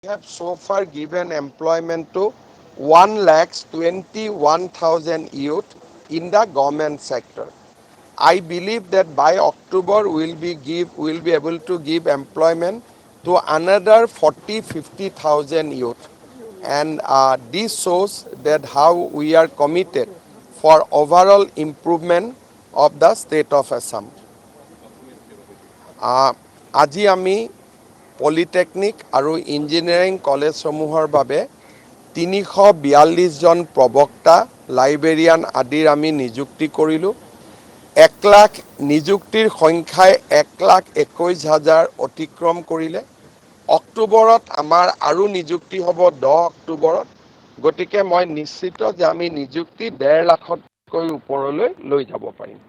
We have so far given employment to 1,21,000 youth in the government sector. I believe that by October we'll be able to give employment to another 40-50,000 youth, and this shows that how we are committed for overall improvement of the state of Assam. আজি আমি polytechnic আৰু engineering কলেজসমূহৰ বাবে 342জন প্ৰবক্তা, librarian আদিৰ আমি নিযুক্তি কৰিলোঁ। 1,00,000 নিযুক্তিৰ সংখ্যাই 1,21,000 অতিক্ৰম কৰিলে। অক্টোবৰত আমাৰ আৰু নিযুক্তি হ'ব 10 অক্টোবৰত। গতিকে মই নিশ্চিত যে আমি নিযুক্তি 1.5 লাখতকৈ ওপৰলৈ লৈ যাব পাৰিম।